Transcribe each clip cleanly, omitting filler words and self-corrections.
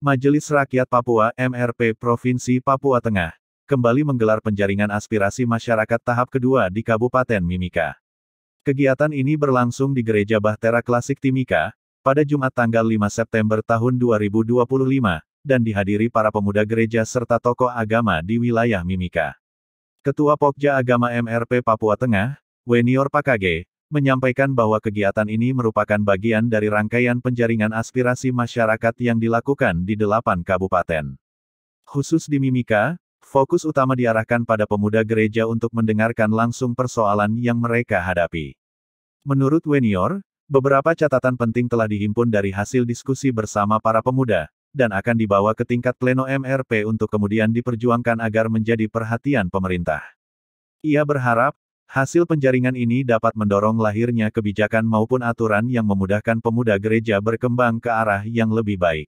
Majelis Rakyat Papua (MRP) Provinsi Papua Tengah kembali menggelar penjaringan aspirasi masyarakat tahap kedua di Kabupaten Mimika. Kegiatan ini berlangsung di Gereja Bahtera Klasik Timika pada Jumat tanggal 5 September tahun 2025 dan dihadiri para pemuda gereja serta tokoh agama di wilayah Mimika. Ketua Pokja Agama MRP Papua Tengah, Wenior Pakage, menyampaikan bahwa kegiatan ini merupakan bagian dari rangkaian penjaringan aspirasi masyarakat yang dilakukan di 8 kabupaten. Khusus di Mimika, fokus utama diarahkan pada pemuda gereja untuk mendengarkan langsung persoalan yang mereka hadapi. Menurut Wenior, beberapa catatan penting telah dihimpun dari hasil diskusi bersama para pemuda, dan akan dibawa ke tingkat pleno MRP untuk kemudian diperjuangkan agar menjadi perhatian pemerintah. Ia berharap, hasil penjaringan ini dapat mendorong lahirnya kebijakan maupun aturan yang memudahkan pemuda gereja berkembang ke arah yang lebih baik.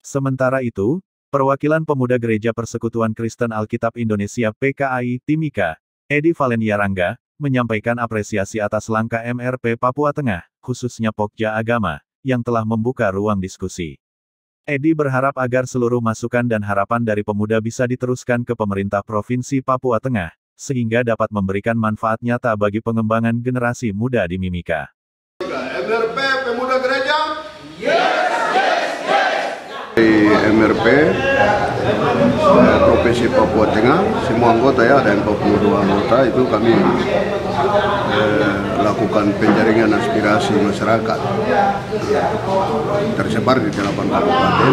Sementara itu, perwakilan pemuda Gereja Persekutuan Kristen Alkitab Indonesia PKAI Timika, Edi Valenia Rangga, menyampaikan apresiasi atas langkah MRP Papua Tengah, khususnya Pokja Agama, yang telah membuka ruang diskusi. Edi berharap agar seluruh masukan dan harapan dari pemuda bisa diteruskan ke pemerintah Provinsi Papua Tengah, sehingga dapat memberikan manfaat nyata bagi pengembangan generasi muda di Mimika. MRP Pemuda Gereja? Yes! Di MRP Provinsi Papua Tengah, semua anggota ya, ada 42 anggota itu kami lakukan penjaringan aspirasi masyarakat tersebar di 8 kabupaten.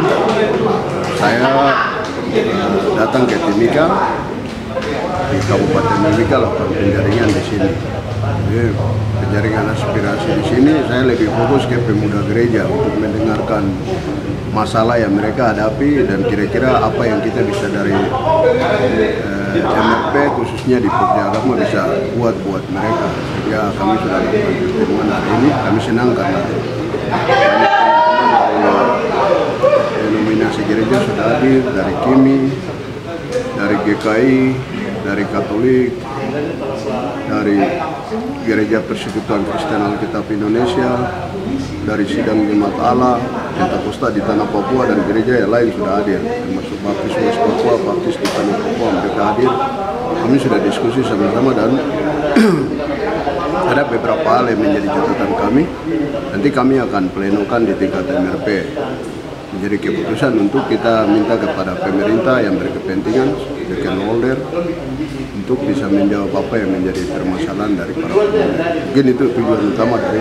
Saya datang ke Timika, di Kabupaten Mimika lakukan penjaringan di sini. Jadi, penjaringan aspirasi di sini saya lebih fokus ke pemuda gereja untuk mendengarkan masalah yang mereka hadapi dan kira-kira apa yang kita bisa dari MRP khususnya di Pokja Agama bisa buat mereka. Sehingga kami sudah lakukan pertemuan hari ini, kami senang karena denominasi gereja sudah hadir dari KIMI, dari GKI, dari Katolik, dari Gereja Persekutuan Kristen Alkitab Indonesia, dari Sidang Jemaat Allah, Pentakosta di Tanah Papua, dan gereja yang lain sudah hadir, termasuk Baptis West Papua, Baptis di Tanah Papua, mereka hadir. Kami sudah diskusi sama-sama dan ada beberapa hal yang menjadi catatan kami. Nanti kami akan plenokan di tingkat MRP. Menjadi keputusan untuk kita minta kepada pemerintah yang berkepentingan, stakeholder, untuk bisa menjawab apa yang menjadi permasalahan dari para pemuda. Mungkin itu tujuan utama dari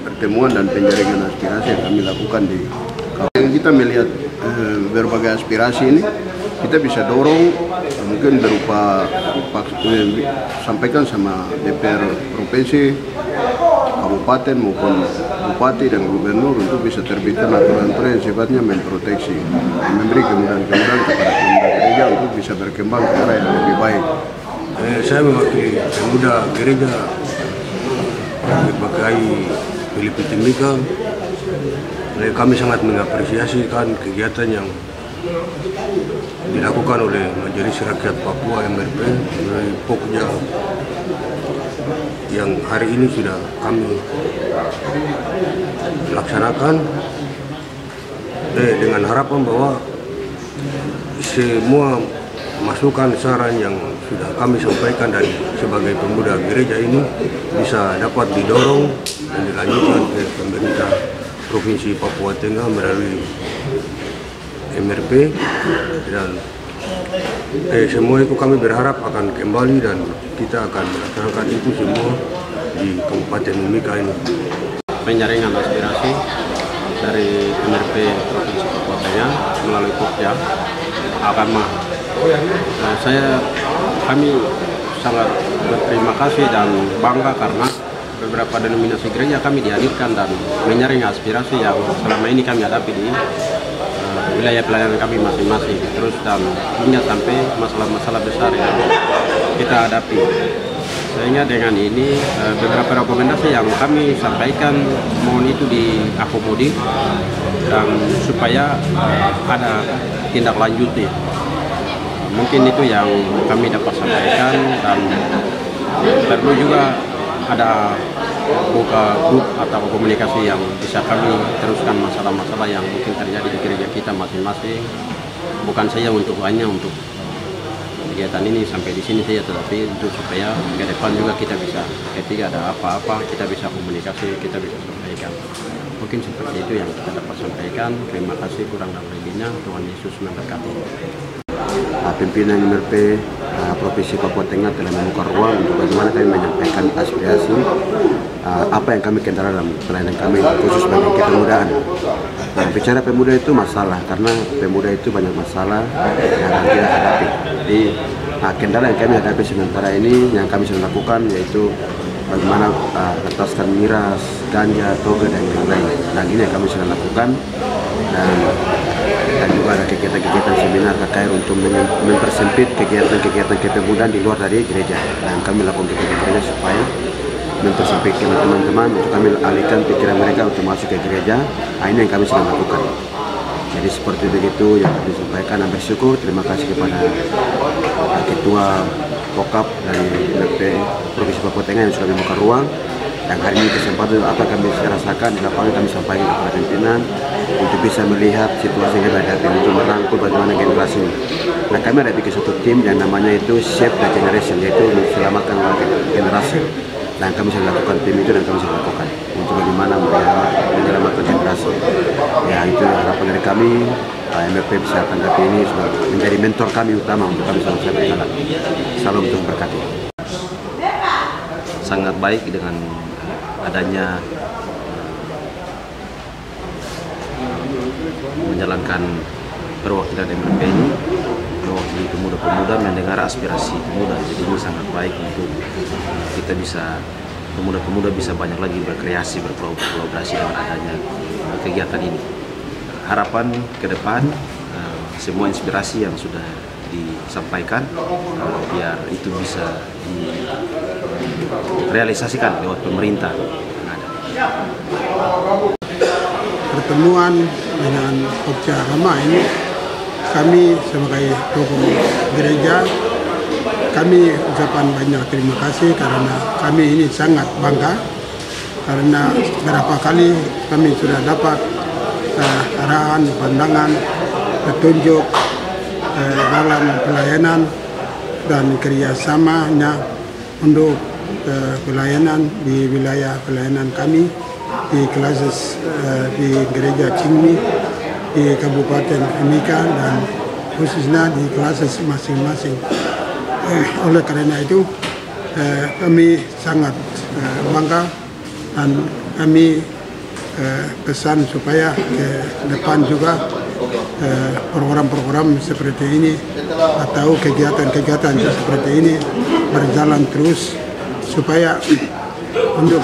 pertemuan dan penjaringan aspirasi yang kami lakukan di kawasan. Kita melihat berbagai aspirasi ini, kita bisa dorong mungkin berupa sampaikan sama DPR provinsi, kabupaten maupun bupati dan gubernur untuk bisa terbitkan aturan-aturan yang sifatnya memproteksi, memberi kemudahan-kemudahan kepada pemuda gereja untuk bisa berkembang ke arah yang lebih baik. Saya mewakili pemuda gereja PKAI Filipi Timika. Kami sangat mengapresiasi kegiatan yang dilakukan oleh Majelis Rakyat Papua MRP dari Pokja yang hari ini sudah kami laksanakan dengan harapan bahwa semua masukan saran yang sudah kami sampaikan dari sebagai pemuda gereja ini bisa dapat didorong dan dilanjutkan ke pemerintah Provinsi Papua Tengah melalui MRP, dan semua itu kami berharap akan kembali dan kita akan melaksanakan itu semua di Kabupaten Mimika ini. Penjaringan aspirasi dari MRP Provinsi Papua Tengah melalui Pokja Agama. Kami sangat berterima kasih dan bangga karena beberapa denominasi gereja kami dihadirkan dan menyaring aspirasi yang selama ini kami hadapi di wilayah pelayanan kami masing-masing, terus dan hingga sampai masalah-masalah besar yang kita hadapi. Sehingga dengan ini beberapa rekomendasi yang kami sampaikan mohon itu diakomodir dan supaya ada tindak lanjuti. Mungkin itu yang kami dapat sampaikan, dan perlu juga ada buka grup atau komunikasi yang bisa kami teruskan masalah-masalah yang mungkin terjadi di gereja kita masing-masing. Bukan saja hanya untuk kegiatan ini sampai di sini saja, tetapi untuk supaya ke depan juga kita bisa, ketika ada apa-apa kita bisa komunikasi, kita bisa sampaikan. Mungkin seperti itu yang kita dapat sampaikan. Terima kasih, kurang dan lebihnya Tuhan Yesus memberkati. Pimpinan MRP Provinsi Papua Tengah telah membuka ruang untuk bagaimana kami menyampaikan aspirasi apa yang kami kendala dalam pelayanan kami, khusus bagi kepemudaan. Nah, bicara pemuda itu masalah, karena pemuda itu banyak masalah yang akan kita hadapi. Jadi kendala yang kami hadapi sementara ini, yang kami sedang lakukan yaitu bagaimana mengentaskan miras, ganja, toga, dan lain-lain. Dan ini yang kami sedang lakukan, dan juga ada kegiatan-kegiatan seminar KKR untuk mempersempit kegiatan-kegiatan kepemudaan di luar dari gereja. Dan kami lakukan kegiatan supaya mempersempit teman-teman untuk kami alihkan pikiran mereka untuk masuk ke gereja. Nah, ini yang kami sedang lakukan. Jadi seperti begitu yang kami sampaikan, dan bersyukur, terima kasih kepada Ketua Pokap dari MRP Provinsi Papua Tengah yang sudah membuka ruang. Dan hari ini kesempatan apa kami bisa rasakan di lapangan, kami sampaikan kepada pimpinan untuk bisa melihat situasi yang kami hadapi, untuk merangkul bagaimana generasi ini. Nah, kami ada bikin satu tim yang namanya itu Save the Generation, yaitu menyelamatkan generasi. Dan kami sudah lakukan tim itu, dan kami sudah lakukan untuk bagaimana menyelamatkan generasi. Ya, itu harapan dari kami. MRP bisa tanggapi ini sudah menjadi mentor kami utama untuk kami selalu berjalan. Salam Tuhan berkati. Sangat baik dengan adanya menjalankan perwakilan MRP ini, mewakili pemuda-pemuda, mendengar aspirasi pemuda. Jadi ini sangat baik untuk kita bisa, pemuda-pemuda bisa banyak lagi berkreasi, berkolaborasi dengan adanya kegiatan ini. Harapan ke depan, semua inspirasi yang sudah disampaikan, biar itu bisa direalisasikan lewat pemerintah yang ada. Pertemuan dengan Kopja Rama ini, kami sebagai tokoh gereja, kami ucapan banyak terima kasih karena kami ini sangat bangga, karena beberapa kali kami sudah dapat arahan, pandangan, petunjuk dalam pelayanan dan kerjasamanya untuk pelayanan di wilayah pelayanan kami di klases di gereja Cingmi, di Kabupaten Mimika, dan khususnya di klases masing-masing. Oleh karena itu kami sangat bangga, dan kami pesan supaya ke depan juga program-program seperti ini atau kegiatan-kegiatan seperti ini berjalan terus, supaya untuk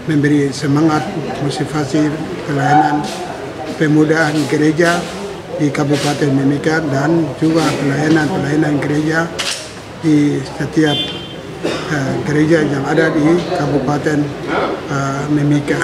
memberi semangat, motivasi pelayanan pemudaan gereja di Kabupaten Mimika, dan juga pelayanan gereja di setiap gereja yang ada di Kabupaten Mimika.